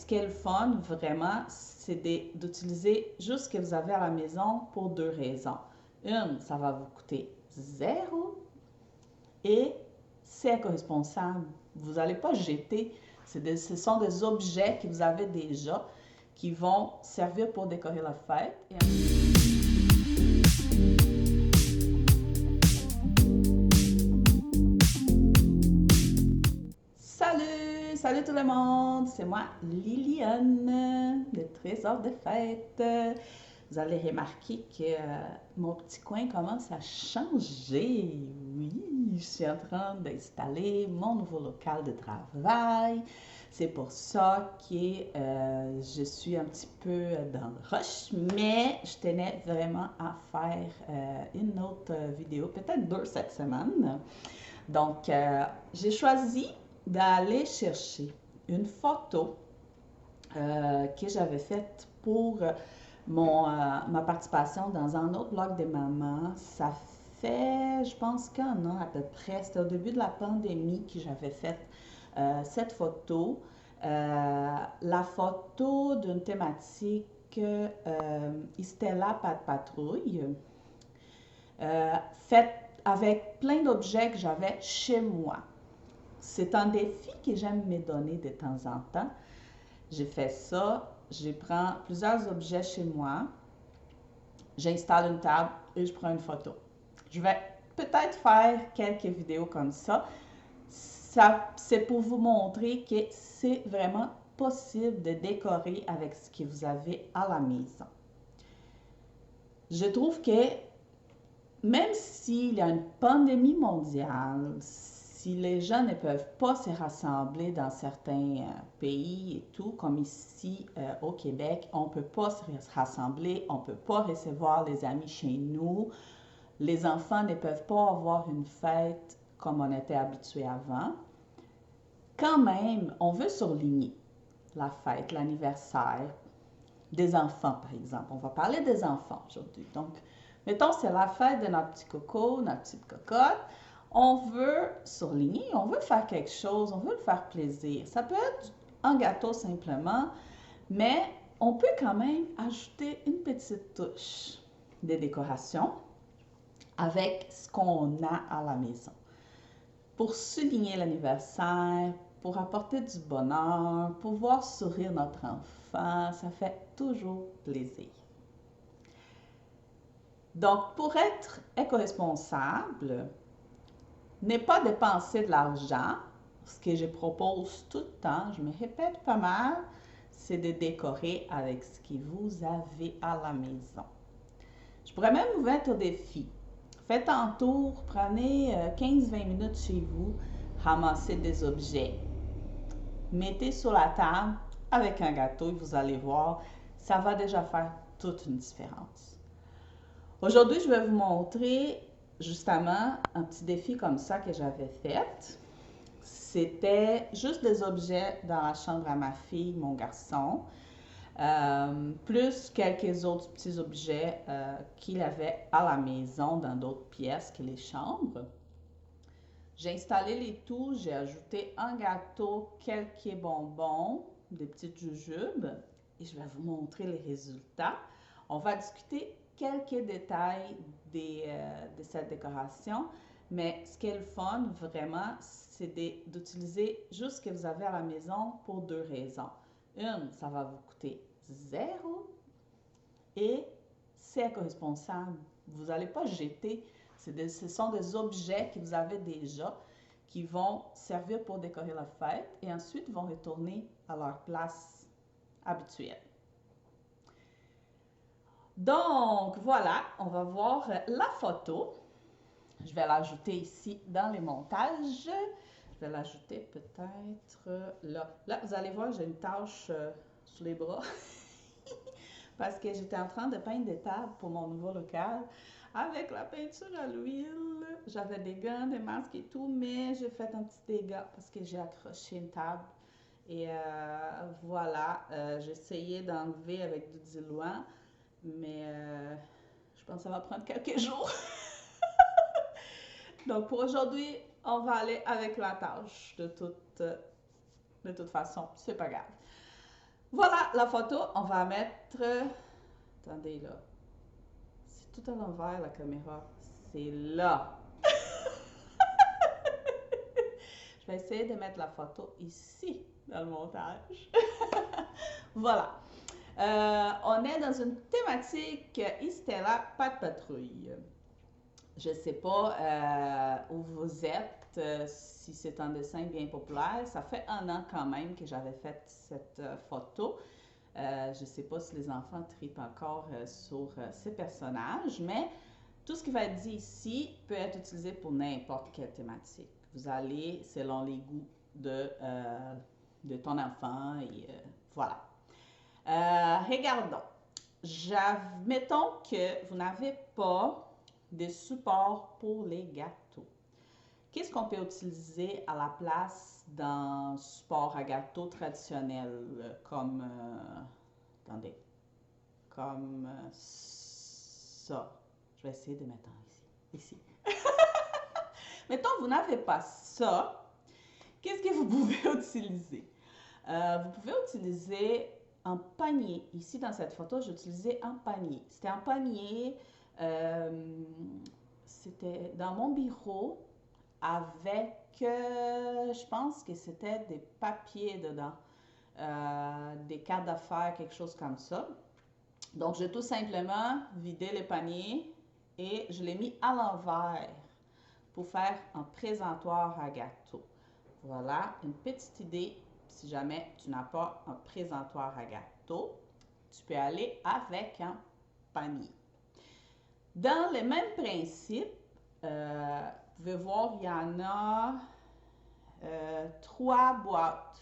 ce qui est le fun, vraiment, c'est d'utiliser juste ce que vous avez à la maison pour deux raisons. Une, ça va vous coûter zéro et c'est éco-responsable. Vous n'allez pas jeter. Ce sont des objets que vous avez déjà qui vont servir pour décorer la fête. Salut, salut tout le monde, c'est moi Liliane de Trésor de Fête. Vous allez remarquer que mon petit coin commence à changer. Oui, je suis en train d'installer mon nouveau local de travail. C'est pour ça que je suis un petit peu dans le rush, mais je tenais vraiment à faire une autre vidéo, peut-être deux cette semaine. Donc, j'ai choisi d'aller chercher une photo que j'avais faite pour ma participation dans un autre blog des mamans. Ça fait, je pense qu'un an à peu près, c'était au début de la pandémie que j'avais fait cette photo. La photo d'une thématique Istella Pas de Patrouille, faite avec plein d'objets que j'avais chez moi. C'est un défi que j'aime me donner de temps en temps. J'ai fait ça, je prends plusieurs objets chez moi, j'installe une table et je prends une photo. Je vais peut-être faire quelques vidéos comme ça. C'est pour vous montrer que c'est vraiment possible de décorer avec ce que vous avez à la maison. Je trouve que même s'il y a une pandémie mondiale, si les gens ne peuvent pas se rassembler dans certains pays et tout, comme ici au Québec, on ne peut pas se rassembler, on ne peut pas recevoir les amis chez nous, les enfants ne peuvent pas avoir une fête comme on était habitué avant. Quand même, on veut surligner la fête, l'anniversaire des enfants, par exemple. On va parler des enfants aujourd'hui. Donc, mettons, c'est la fête de notre petit coco, notre petite cocotte. On veut surligner, on veut faire quelque chose, on veut le faire plaisir. Ça peut être un gâteau simplement, mais on peut quand même ajouter une petite touche de décoration avec ce qu'on a à la maison. Pour souligner l'anniversaire, pour apporter du bonheur, pour voir sourire notre enfant, ça fait toujours plaisir. Donc, pour être éco-responsable, ne pas dépenser de l'argent, ce que je propose tout le temps, je me répète pas mal, c'est de décorer avec ce que vous avez à la maison. Je pourrais même vous mettre au défi. Faites un tour, prenez 15-20 minutes chez vous, ramassez des objets, mettez sur la table avec un gâteau et vous allez voir, ça va déjà faire toute une différence. Aujourd'hui, je vais vous montrer justement un petit défi comme ça que j'avais fait. C'était juste des objets dans la chambre à ma fille, mon garçon, plus quelques autres petits objets qu'il avait à la maison dans d'autres pièces que les chambres. J'ai installé les tout, j'ai ajouté un gâteau, quelques bonbons, des petites jujubes et je vais vous montrer les résultats. On va discuter quelques détails de cette décoration, mais ce qui est le fun vraiment, c'est d'utiliser juste ce que vous avez à la maison pour deux raisons. Une, ça va vous coûter zéro et c'est éco-responsable. Vous n'allez pas jeter. Ce sont des objets que vous avez déjà qui vont servir pour décorer la fête et ensuite vont retourner à leur place habituelle. Donc voilà, on va voir la photo. Je vais l'ajouter ici dans les montages. Je vais l'ajouter peut-être là. Là, vous allez voir, j'ai une tache sur les bras parce que j'étais en train de peindre des tables pour mon nouveau local avec la peinture à l'huile. J'avais des gants, des masques et tout, mais j'ai fait un petit dégât parce que j'ai accroché une table. Et voilà, j'ai essayé d'enlever avec du diluant, mais je pense que ça va prendre quelques jours. Donc pour aujourd'hui, on va aller avec la tâche de toute façon, c'est pas grave. Voilà la photo. On va mettre... Attendez là. C'est tout à l'envers la caméra. C'est là. Je vais essayer de mettre la photo ici dans le montage. Voilà. On est dans une thématique Istella, pas de patrouille. Je ne sais pas où vous êtes, si c'est un dessin bien populaire. Ça fait un an quand même que j'avais fait cette photo. Je ne sais pas si les enfants tripent encore sur ces personnages, mais tout ce qui va être dit ici peut être utilisé pour n'importe quelle thématique. Vous allez selon les goûts de ton enfant et voilà. Regardons. Mettons que vous n'avez pas de support pour les gâteaux. Qu'est-ce qu'on peut utiliser à la place d'un support à gâteau traditionnel comme, attendez, comme ça. Je vais essayer de mettre ici. Mettons que vous n'avez pas ça. Qu'est-ce que vous pouvez utiliser? Vous pouvez utiliser un panier. Ici, dans cette photo, j'ai utilisé un panier. C'était un panier, c'était dans mon bureau avec, je pense que c'était des papiers dedans, des cartes d'affaires, quelque chose comme ça. Donc, j'ai tout simplement vidé le panier et je l'ai mis à l'envers pour faire un présentoir à gâteau. Voilà une petite idée. Si jamais tu n'as pas un présentoir à gâteau, tu peux aller avec un panier. Dans le même principe, vous pouvez voir, il y en a 3 boîtes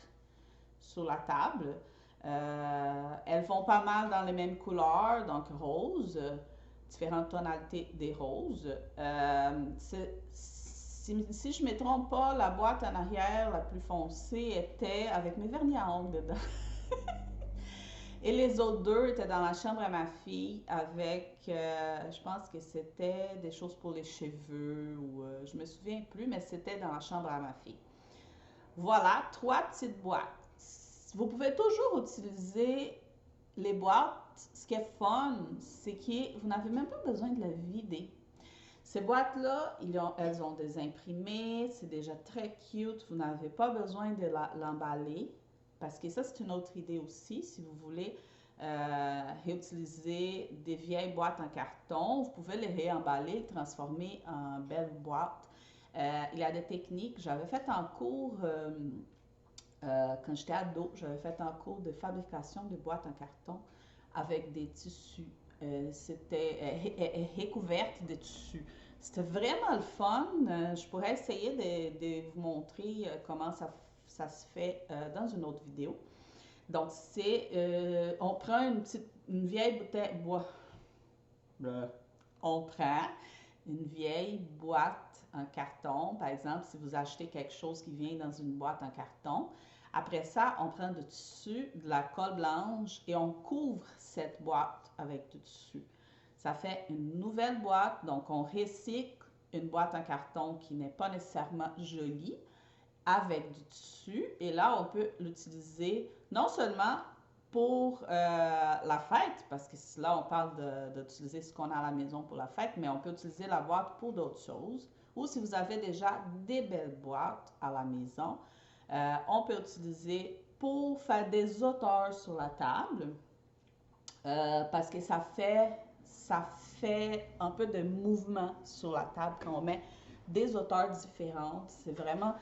sur la table. Elles vont pas mal dans les mêmes couleurs, donc rose, différentes tonalités des roses. Si je ne me trompe pas, la boîte en arrière, la plus foncée, était avec mes vernis à ongles dedans. Et les autres deux étaient dans la chambre à ma fille avec, je pense que c'était des choses pour les cheveux ou je me souviens plus, mais c'était dans la chambre à ma fille. Voilà, 3 petites boîtes. Vous pouvez toujours utiliser les boîtes. Ce qui est fun, c'est que vous n'avez même pas besoin de la vider. Ces boîtes-là, elles ont des imprimés, c'est déjà très cute. Vous n'avez pas besoin de l'emballer parce que ça, c'est une autre idée aussi. Si vous voulez réutiliser des vieilles boîtes en carton, vous pouvez les réemballer, les transformer en belles boîtes. Il y a des techniques. J'avais fait un cours quand j'étais ado, j'avais fait un cours de fabrication de boîtes en carton avec des tissus. C'était recouverte de tissus. C'était vraiment le fun. Je pourrais essayer de vous montrer comment ça se fait dans une autre vidéo. Donc, on prend une vieille bouteille, on prend une vieille boîte en carton. Par exemple, si vous achetez quelque chose qui vient dans une boîte en carton, après ça, on prend du tissu, de la colle blanche et on couvre cette boîte avec du tissu. Ça fait une nouvelle boîte, donc on recycle une boîte en carton qui n'est pas nécessairement jolie avec du tissu. Et là, on peut l'utiliser non seulement pour la fête, parce que là, on parle d'utiliser ce qu'on a à la maison pour la fête, mais on peut utiliser la boîte pour d'autres choses. Ou si vous avez déjà des belles boîtes à la maison, on peut utiliser pour faire des hauteurs sur la table, parce que ça fait un peu de mouvement sur la table quand on met des hauteurs différentes. C'est vraiment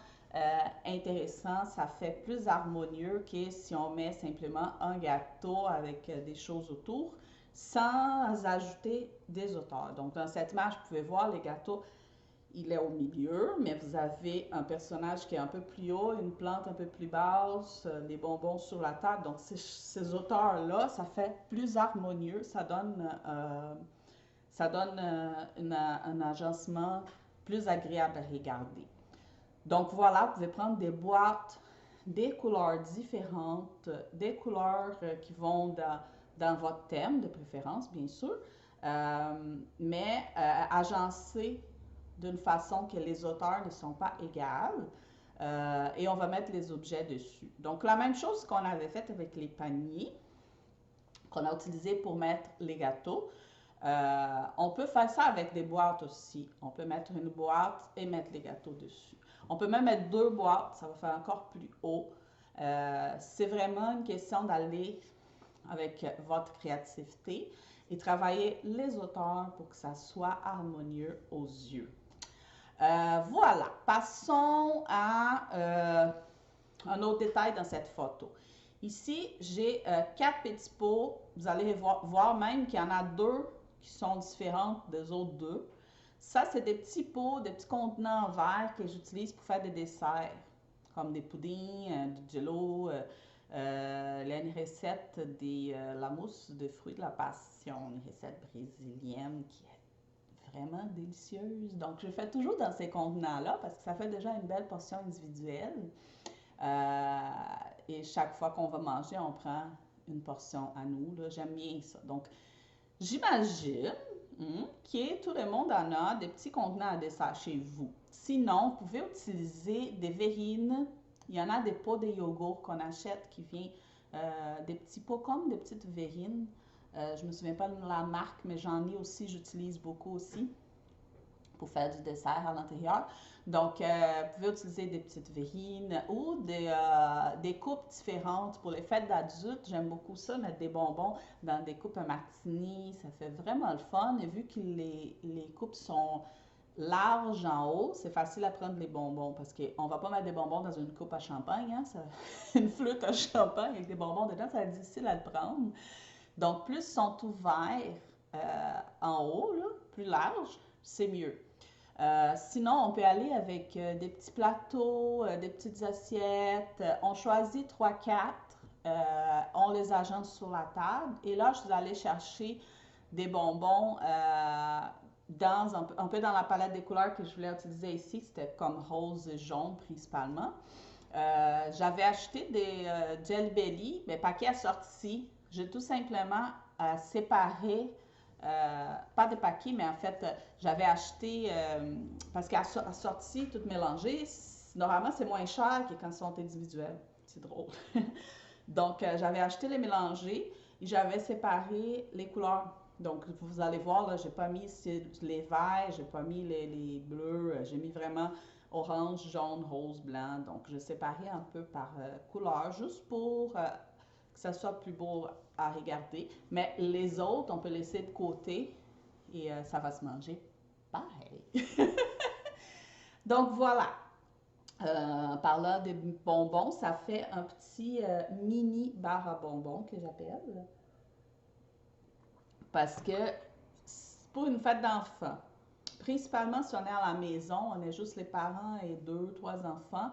intéressant, ça fait plus harmonieux que si on met simplement un gâteau avec des choses autour sans ajouter des hauteurs. Donc dans cette image, vous pouvez voir les gâteaux, il est au milieu, mais vous avez un personnage qui est un peu plus haut, une plante un peu plus basse, des bonbons sur la table. Donc ces hauteurs-là, ça fait plus harmonieux, ça donne un agencement plus agréable à regarder. Donc voilà, vous pouvez prendre des boîtes, des couleurs différentes, des couleurs qui vont dans votre thème de préférence, bien sûr, mais agencées d'une façon que les hauteurs ne sont pas égales. et on va mettre les objets dessus. Donc, la même chose qu'on avait fait avec les paniers qu'on a utilisé pour mettre les gâteaux. On peut faire ça avec des boîtes aussi. On peut mettre une boîte et mettre les gâteaux dessus. On peut même mettre deux boîtes, ça va faire encore plus haut. C'est vraiment une question d'aller avec votre créativité et travailler les hauteurs pour que ça soit harmonieux aux yeux. Voilà, passons à un autre détail dans cette photo. Ici, j'ai 4 petits pots. Vous allez voir même qu'il y en a 2 qui sont différentes des autres 2. Ça, c'est des petits pots, des petits contenants en verre que j'utilise pour faire des desserts, comme des puddings, du jello. Il y a une recette de la mousse de fruits de la passion, une recette brésilienne qui est vraiment délicieuse. Donc, je fais toujours dans ces contenants-là parce que ça fait déjà une belle portion individuelle. Et chaque fois qu'on va manger, on prend une portion à nous. J'aime bien ça. Donc, j'imagine que tout le monde en a des petits contenants à dessert chez vous. Sinon, vous pouvez utiliser des verrines. Il y en a des pots de yogourt qu'on achète qui viennent des petits pots comme des petites verrines. Je ne me souviens pas de la marque, mais j'en ai aussi, j'utilise beaucoup aussi pour faire du dessert à l'intérieur. Donc, vous pouvez utiliser des petites verrines ou des coupes différentes. Pour les fêtes d'adultes, j'aime beaucoup ça, mettre des bonbons dans des coupes à martini. Ça fait vraiment le fun. Et vu que les coupes sont larges en haut, c'est facile à prendre les bonbons parce qu'on ne va pas mettre des bonbons dans une coupe à champagne. Hein? Une flûte à champagne avec des bonbons dedans, ça va être difficile à le prendre. Donc, plus ils sont ouverts en haut, là, plus larges, c'est mieux. Sinon, on peut aller avec des petits plateaux, des petites assiettes. On choisit 3-4, on les agence sur la table. Et là, je suis allée chercher des bonbons un peu dans la palette des couleurs que je voulais utiliser ici. C'était comme rose et jaune principalement. J'avais acheté des Jelly Belly, mais paquets assortis. J'ai tout simplement séparé pas des paquets, mais en fait, j'avais acheté, parce qu'à sortie, tout mélangé, normalement, c'est moins cher que quand ils sont individuels. C'est drôle. Donc, j'avais acheté les mélangés et j'avais séparé les couleurs. Donc, vous allez voir, là, j'ai pas mis les verts, j'ai pas mis les bleus, j'ai mis vraiment orange, jaune, rose, blanc. Donc, je séparais un peu par couleur, juste pour que ça soit plus beau à regarder. Mais les autres, on peut laisser de côté et ça va se manger pareil. Donc voilà. Par là des bonbons, ça fait un petit mini bar à bonbons que j'appelle. Parce que c'est pour une fête d'enfants. Principalement si on est à la maison, on est juste les parents et 2, 3 enfants,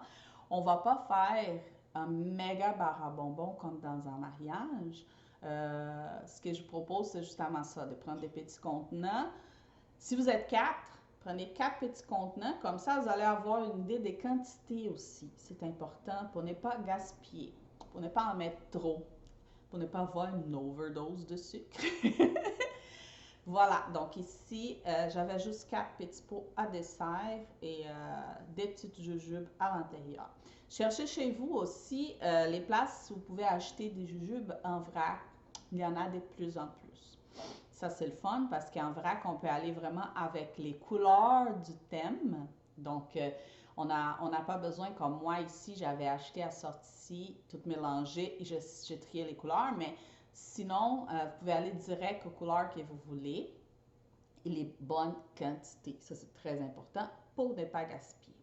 on va pas faire un méga bar à bonbons comme dans un mariage. Ce que je propose, c'est justement ça, de prendre des petits contenants. Si vous êtes 4, prenez 4 petits contenants, comme ça vous allez avoir une idée des quantités aussi. C'est important pour ne pas gaspiller, pour ne pas en mettre trop, pour ne pas avoir une overdose de sucre. Voilà, donc ici, j'avais juste 4 petits pots à dessert et des petites jujubes à l'intérieur. Cherchez chez vous aussi les places où vous pouvez acheter des jujubes en vrac. Il y en a de plus en plus. Ça, c'est le fun parce qu'en vrac, on peut aller vraiment avec les couleurs du thème. Donc, on n'a pas besoin, comme moi ici, j'avais acheté assorti, tout mélangé et j'ai trié les couleurs, mais sinon, vous pouvez aller direct aux couleurs que vous voulez et les bonnes quantités. Ça, c'est très important pour ne pas gaspiller.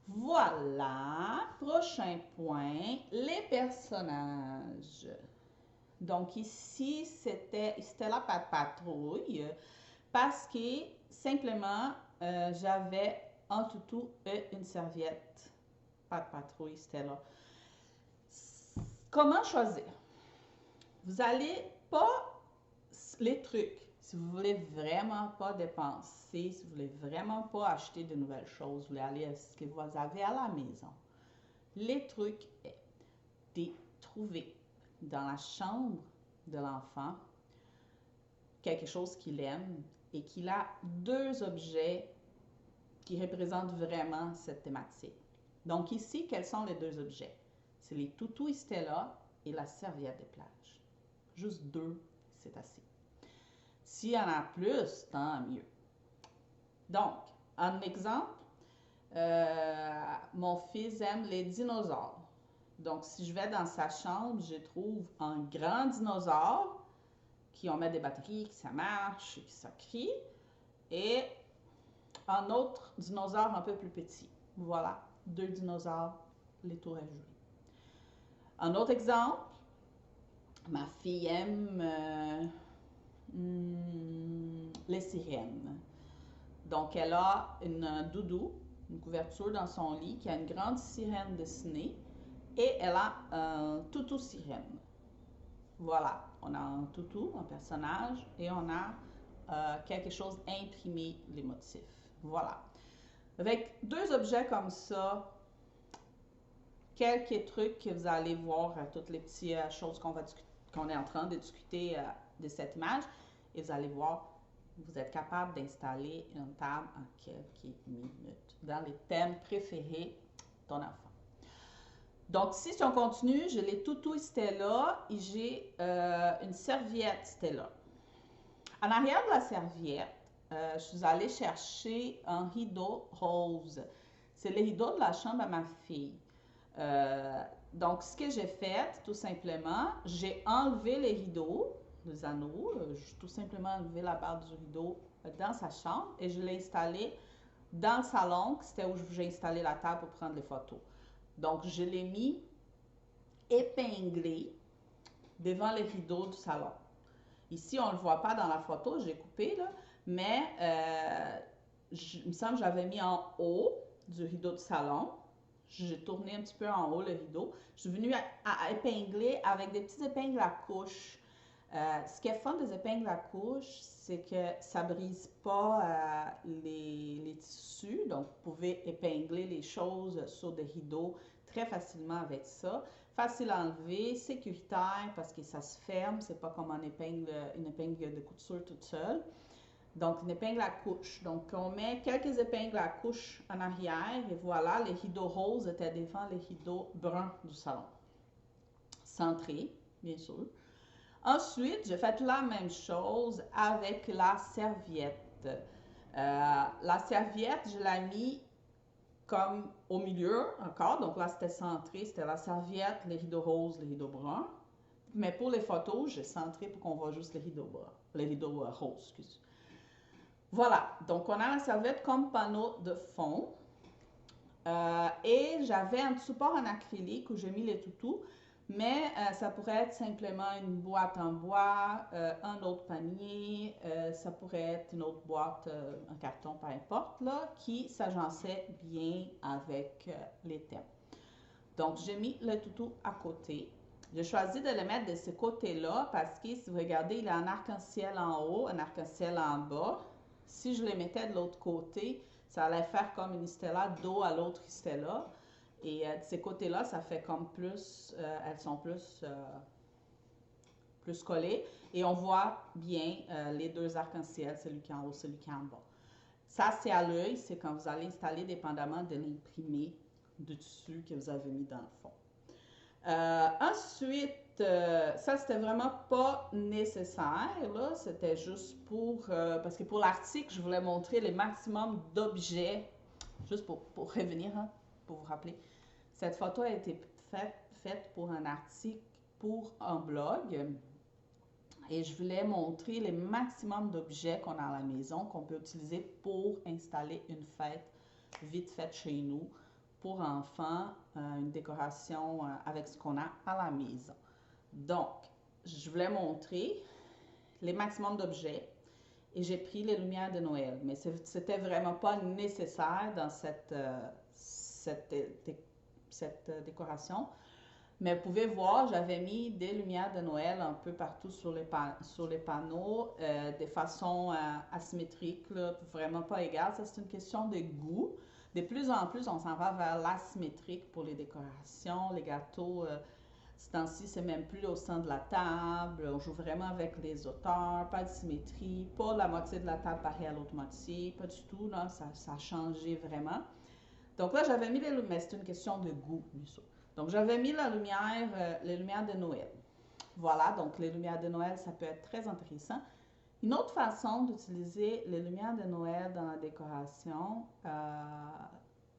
Voilà, prochain point, les personnages. Donc ici, c'était la patrouille parce que simplement, j'avais un toutou et une serviette. Patrouille, c'était là. Comment choisir? Vous allez pas les trucs. Si vous voulez vraiment pas dépenser, si vous voulez vraiment pas acheter de nouvelles choses, vous voulez aller à ce que vous avez à la maison. Les trucs est de trouver dans la chambre de l'enfant quelque chose qu'il aime et qu'il a 2 objets qui représentent vraiment cette thématique. Donc ici, quels sont les deux objets? C'est les toutous Stella et la serviette de plage. Juste deux, c'est assez. S'il y en a plus, tant mieux. Donc, un exemple, mon fils aime les dinosaures. Donc, si je vais dans sa chambre, je trouve un grand dinosaure qui on met des batteries, qui ça marche, qui ça crie, et un autre dinosaure un peu plus petit. Voilà, deux dinosaures, les tours à jouer. Un autre exemple, ma fille aime les sirènes. Donc, elle a une doudou, une couverture dans son lit qui a une grande sirène dessinée et elle a un toutou sirène. Voilà, on a un toutou, un personnage et on a quelque chose imprimé, les motifs. Voilà. Avec deux objets comme ça, quelques trucs que vous allez voir, toutes les petites choses qu'on est en train de discuter de cette image, et vous allez voir, vous êtes capable d'installer une table en quelques minutes dans les thèmes préférés de ton enfant. Donc, si on continue, j'ai les toutous Stella et j'ai une serviette Stella. En arrière de la serviette, je suis allée chercher un rideau rose. C'est le rideau de la chambre à ma fille. Donc, ce que j'ai fait, tout simplement, j'ai enlevé les rideaux, les anneaux, j'ai tout simplement enlevé la barre du rideau dans sa chambre et je l'ai installé dans le salon, c'était où j'ai installé la table pour prendre les photos. Donc, je l'ai mis épinglé devant les rideaux du salon. Ici, on ne le voit pas dans la photo, j'ai coupé, là, mais il me semble que j'avais mis en haut du rideau du salon. J'ai tourné un petit peu en haut le rideau. Je suis venue à épingler avec des petites épingles à couche. Ce qui est fun des épingles à couche, c'est que ça ne brise pas les tissus. Donc, vous pouvez épingler les choses sur des rideaux très facilement avec ça. Facile à enlever, sécuritaire parce que ça se ferme. C'est pas comme une épingle de couture toute seule. Donc, une épingle à couche. Donc, on met quelques épingles à couche en arrière et voilà, les rideaux roses étaient devant les rideaux bruns du salon. Centrés, bien sûr. Ensuite, j'ai fait la même chose avec la serviette. La serviette, je l'ai mis comme au milieu encore. Donc là, c'était centré. C'était la serviette, les rideaux roses, les rideaux bruns. Mais pour les photos, j'ai centré pour qu'on voit juste les rideaux bruns. Les rideaux roses, excusez. Voilà, donc on a la serviette comme panneau de fond. Et j'avais un support en acrylique où j'ai mis les toutous, mais ça pourrait être simplement une boîte en bois, un autre panier, ça pourrait être une autre boîte en carton, peu importe, là, qui s'agençait bien avec les thèmes. Donc, j'ai mis le toutou à côté. J'ai choisi de le mettre de ce côté-là parce que si vous regardez, il a un arc-en-ciel en haut, un arc-en-ciel en bas. Si je les mettais de l'autre côté, ça allait faire comme une Stella dos à l'autre Stella. Et de ces côtés-là, ça fait comme plus, elles sont plus collées. Et on voit bien les deux arcs-en-ciel, celui qui est en haut, celui qui est en bas. Ça, c'est à l'œil, c'est quand vous allez installer dépendamment de l'imprimé du tissu que vous avez mis dans le fond. Ensuite, ça, c'était vraiment pas nécessaire, là. C'était juste pour... parce que pour l'article, je voulais montrer les maximum d'objets, juste pour revenir, hein, pour vous rappeler. Cette photo a été faite pour un article, pour un blog. Et je voulais montrer les maximum d'objets qu'on a à la maison, qu'on peut utiliser pour installer une fête vite faite chez nous, pour enfants, une décoration avec ce qu'on a à la maison. Donc, je voulais montrer les maximums d'objets et j'ai pris les lumières de Noël. Mais c'était vraiment pas nécessaire dans cette décoration. Mais vous pouvez voir, j'avais mis des lumières de Noël un peu partout sur les panneaux, de façon asymétrique, là, vraiment pas égale. Ça, c'est une question de goût. De plus en plus, on s'en va vers l'asymétrique pour les décorations, les gâteaux. Ce temps-ci, c'est même plus au centre de la table. On joue vraiment avec les hauteurs, pas de symétrie, pas la moitié de la table pareille à l'autre moitié, pas du tout. Là, ça a changé vraiment. Donc là, j'avais mis les lumières, mais c'est une question de goût, bien sûr. Donc j'avais mis la lumière, les lumières de Noël. Voilà, donc les lumières de Noël, ça peut être très intéressant. Une autre façon d'utiliser les lumières de Noël dans la décoration,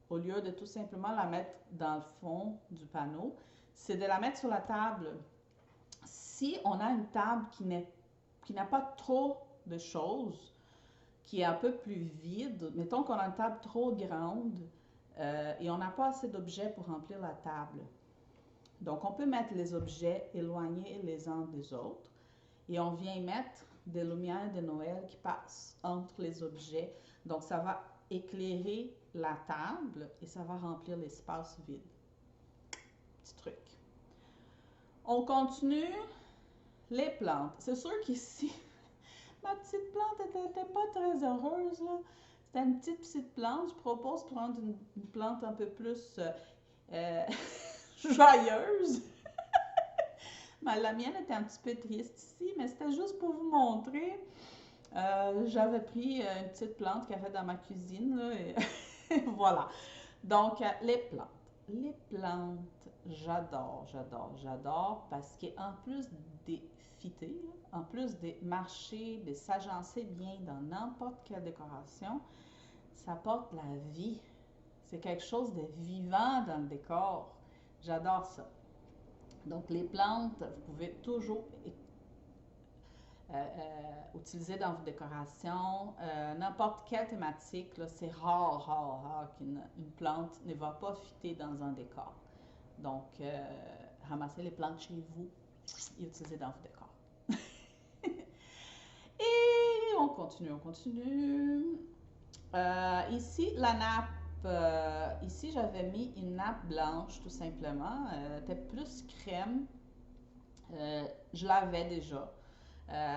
au lieu de tout simplement la mettre dans le fond du panneau, c'est de la mettre sur la table. Si on a une table qui n'a pas trop de choses, qui est un peu plus vide, mettons qu'on a une table trop grande et on n'a pas assez d'objets pour remplir la table. Donc, on peut mettre les objets éloignés les uns des autres et on vient mettre des lumières de Noël qui passent entre les objets. Donc, ça va éclairer la table et ça va remplir l'espace vide. Petit truc. On continue les plantes. C'est sûr qu'ici, ma petite plante n'était pas très heureuse, là. C'était une petite plante. Je propose de prendre une plante un peu plus joyeuse. Mais la mienne était un petit peu triste ici, mais c'était juste pour vous montrer. J'avais pris une petite plante qu'il y avait dans ma cuisine, là, et voilà. Donc, les plantes. Les plantes, j'adore parce qu'en plus des fitter, en plus de marcher, de s'agencer bien dans n'importe quelle décoration, ça porte la vie. C'est quelque chose de vivant dans le décor. J'adore ça. Donc, les plantes, vous pouvez toujours utiliser dans vos décorations. N'importe quelle thématique, c'est rare qu'une plante ne va pas fitter dans un décor. Donc, ramassez les plantes chez vous et utilisez dans vos décors. Et on continue. Ici, la nappe. Ici, j'avais mis une nappe blanche, tout simplement. Elle était plus crème. Je l'avais déjà.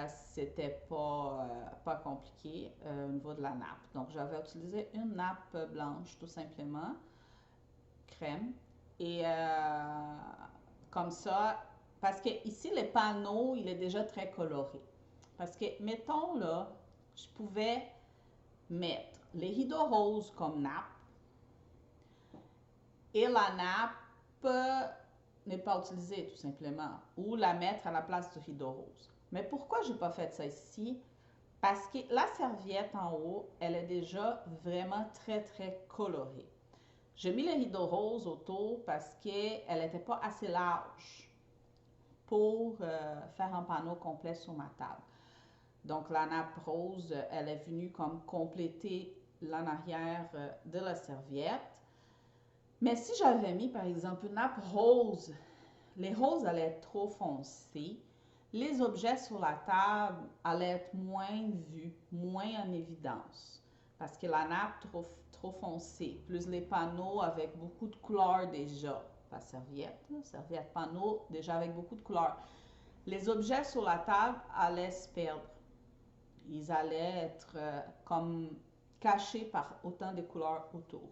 C'était pas compliqué au niveau de la nappe. Donc, j'avais utilisé une nappe blanche, tout simplement, crème. Et comme ça, parce que ici, le panneau, il est déjà très coloré. Parce que, mettons là, je pouvais mettre les rideaux roses comme nappe et la nappe n'est pas utilisée tout simplement, ou la mettre à la place du rideau rose. Mais pourquoi j'ai pas fait ça ici? Parce que la serviette en haut, elle est déjà vraiment très colorée. J'ai mis les rideaux roses autour parce qu'elle n'était pas assez large pour faire un panneau complet sur ma table. Donc la nappe rose, elle est venue comme compléter l'en arrière de la serviette. Mais si j'avais mis par exemple une nappe rose, les roses allaient être trop foncées. Les objets sur la table allaient être moins vus, moins en évidence. Parce que la nappe trop foncée, plus les panneaux avec beaucoup de couleurs déjà. Pas serviette, serviette panneau déjà avec beaucoup de couleurs. Les objets sur la table allaient se perdre. Ils allaient être comme cachés par autant de couleurs autour.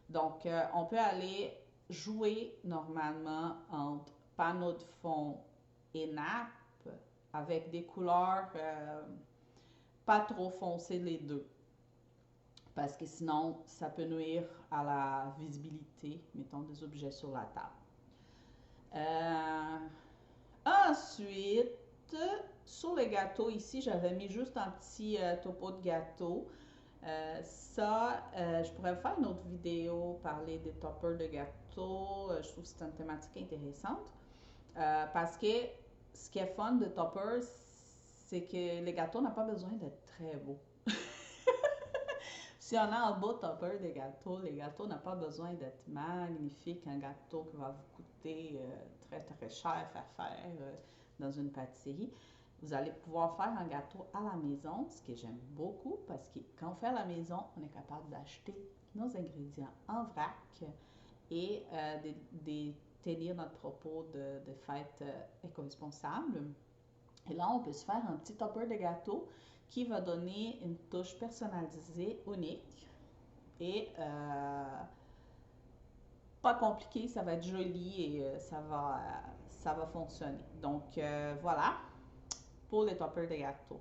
Donc, on peut aller jouer normalement entre panneau de fond et nappe avec des couleurs pas trop foncées les deux. Parce que sinon, ça peut nuire à la visibilité, mettons, des objets sur la table. Ensuite, sur les gâteaux, ici, j'avais mis juste un petit topo de gâteau. Je pourrais faire une autre vidéo, parler des toppers de gâteaux. Je trouve que c'est une thématique intéressante. Parce que ce qui est fun de toppers, c'est que les gâteaux n'ont pas besoin d'être très beaux. Si on a un beau topper de gâteaux, les gâteaux n'ont pas besoin d'être magnifiques. Un gâteau qui va vous coûter très cher à faire dans une pâtisserie. Vous allez pouvoir faire un gâteau à la maison, ce que j'aime beaucoup parce que quand on fait à la maison, on est capable d'acheter nos ingrédients en vrac et de tenir notre propos de fête éco-responsable. Et là, on peut se faire un petit topper de gâteau qui va donner une touche personnalisée, unique et pas compliqué, ça va être joli et ça va fonctionner. Donc voilà pour les toppers de gâteau.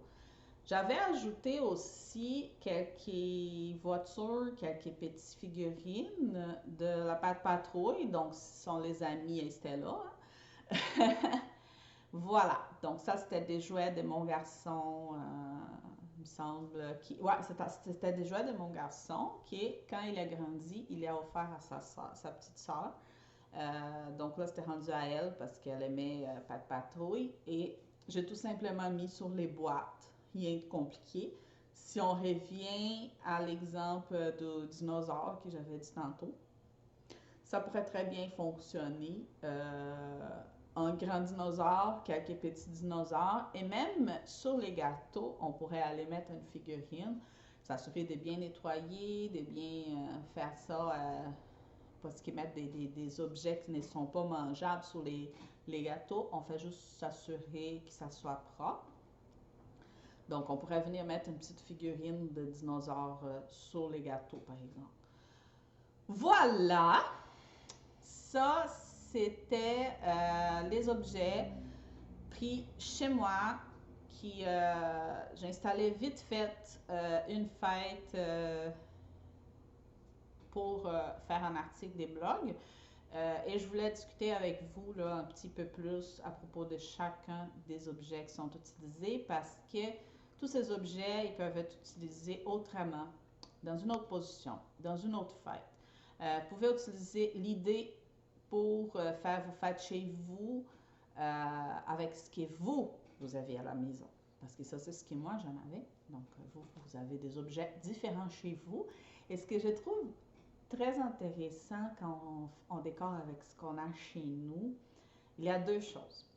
J'avais ajouté aussi quelques voitures, quelques petites figurines de la Pat' Patrouille, donc ce sont les amis et Stella. Hein. Voilà, donc ça c'était des jouets de mon garçon, il me semble. Ouais, c'était des jouets de mon garçon qui, quand il a grandi, il a offert à sa petite soeur. Donc là, c'était rendu à elle parce qu'elle aimait Pat' Patrouille et j'ai tout simplement mis sur les boîtes. Rien de compliqué. Si on revient à l'exemple du dinosaure que j'avais dit tantôt, ça pourrait très bien fonctionner. Un grand dinosaure, quelques petits dinosaures, et même sur les gâteaux, on pourrait aller mettre une figurine. Ça suffit de bien nettoyer, de bien faire ça, parce qu'ils mettent des objets qui ne sont pas mangeables sur les gâteaux. On fait juste s'assurer que ça soit propre. Donc, on pourrait venir mettre une petite figurine de dinosaure sur les gâteaux, par exemple. Voilà! Ça, c'était les objets pris chez moi qui j'ai installé vite fait une fête pour faire un article des blogs. Et je voulais discuter avec vous là, un petit peu plus à propos de chacun des objets qui sont utilisés parce que tous ces objets, ils peuvent être utilisés autrement, dans une autre position, dans une autre fête. Vous pouvez utiliser l'idée pour faire vos fêtes chez vous avec ce que vous avez à la maison. Parce que ça, c'est ce que moi, j'en avais. Donc, vous avez des objets différents chez vous. Et ce que je trouve très intéressant quand on décore avec ce qu'on a chez nous, il y a deux choses.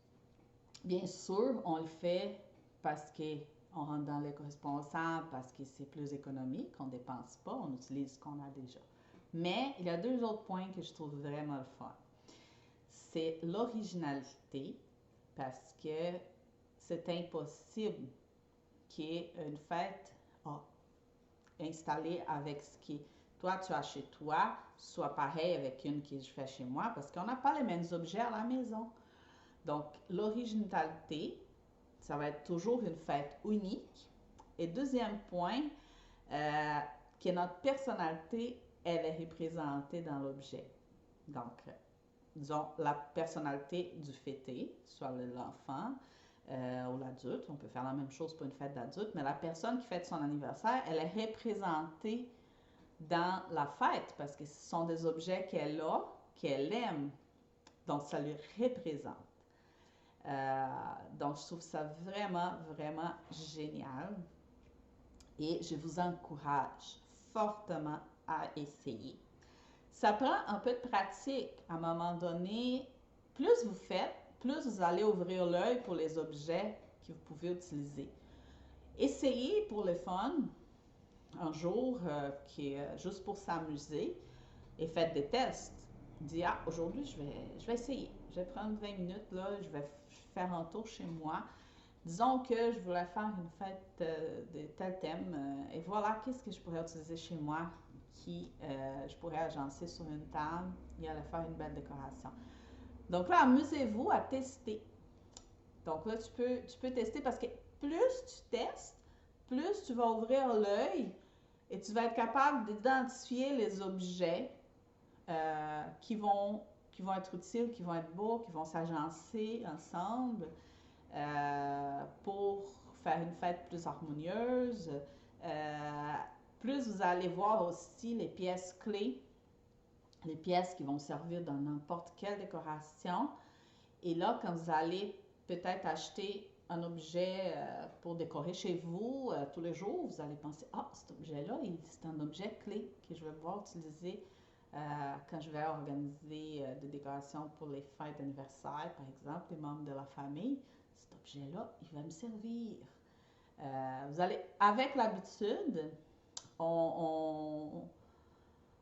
Bien sûr, on le fait parce qu'on rentre dans l'éco-responsable, parce que c'est plus économique, on ne dépense pas, on utilise ce qu'on a déjà. Mais il y a deux autres points que je trouve vraiment le fun. C'est l'originalité, parce que c'est impossible qu'il y ait une fête installée avec ce qui toi tu as chez toi, soit pareil avec une que je fais chez moi, parce qu'on n'a pas les mêmes objets à la maison. Donc, l'originalité, ça va être toujours une fête unique. Et deuxième point, que notre personnalité, elle est représentée dans l'objet. Donc, disons, la personnalité du fêté, soit l'enfant ou l'adulte, on peut faire la même chose pour une fête d'adulte, mais la personne qui fête son anniversaire, elle est représentée dans la fête parce que ce sont des objets qu'elle a, qu'elle aime. Donc, ça lui représente. Donc, je trouve ça vraiment, vraiment génial. Et je vous encourage fortement à essayer. Ça prend un peu de pratique. À un moment donné, plus vous faites, plus vous allez ouvrir l'œil pour les objets que vous pouvez utiliser. Essayez pour le fun, un jour, qui est juste pour s'amuser, et faites des tests. Dites, ah, aujourd'hui, je vais essayer. Je vais prendre 20 minutes, là, je vais faire un tour chez moi. Disons que je voulais faire une fête de tel thème, et voilà, qu'est-ce que je pourrais utiliser chez moi qui je pourrais agencer sur une table et aller faire une belle décoration. Donc là, amusez-vous à tester. Donc là, tu peux tester parce que plus tu testes, plus tu vas ouvrir l'œil et tu vas être capable d'identifier les objets qui vont être utiles, qui vont être beaux, qui vont s'agencer ensemble pour faire une fête plus harmonieuse. Plus vous allez voir aussi les pièces clés, les pièces qui vont servir dans n'importe quelle décoration. Et là, quand vous allez peut-être acheter un objet pour décorer chez vous tous les jours, vous allez penser, ah, cet objet-là, c'est un objet clé que je vais pouvoir utiliser quand je vais organiser des décorations pour les fêtes d'anniversaire, par exemple, les membres de la famille. Cet objet-là, il va me servir. Vous allez, avec l'habitude, on,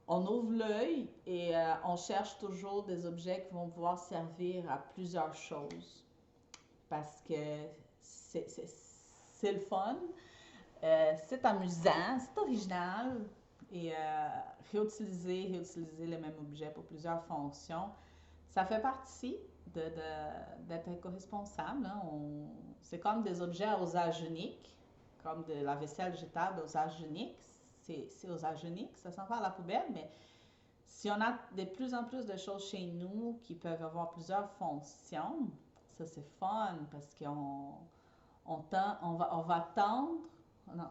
on ouvre l'œil et on cherche toujours des objets qui vont pouvoir servir à plusieurs choses parce que c'est le fun, c'est amusant, c'est original et réutiliser les mêmes objets pour plusieurs fonctions, ça fait partie d'être éco-responsable. Hein. C'est comme des objets à usage unique. comme de la vaisselle jetable aux âges uniques. C'est aux âges uniques, ça s'en va à la poubelle, mais si on a de plus en plus de choses chez nous qui peuvent avoir plusieurs fonctions, ça c'est fun parce on va tendre, non,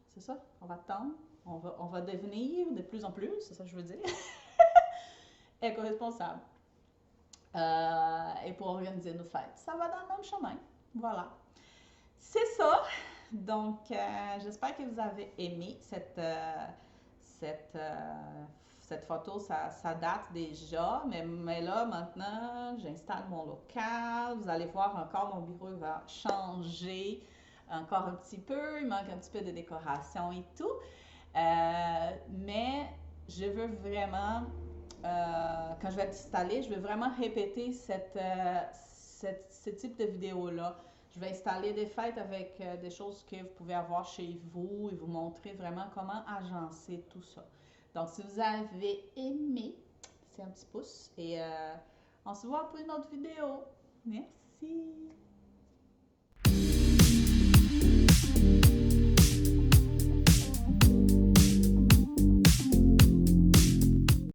c'est ça, on va tendre, on va devenir de plus en plus, c'est ça que je veux dire, éco-responsable. Et pour organiser nos fêtes. Ça va dans le même chemin. Voilà. C'est ça. Donc, j'espère que vous avez aimé cette, cette photo. Ça date déjà, mais là, maintenant, j'installe mon local. Vous allez voir encore, mon bureau va changer encore un petit peu. Il manque un petit peu de décoration et tout. Mais je veux vraiment quand je vais t'installer, je vais vraiment répéter ce type de vidéo-là. Je vais installer des fêtes avec des choses que vous pouvez avoir chez vous et vous montrer vraiment comment agencer tout ça. Donc, si vous avez aimé, c'est un petit pouce et on se voit pour une autre vidéo. Merci!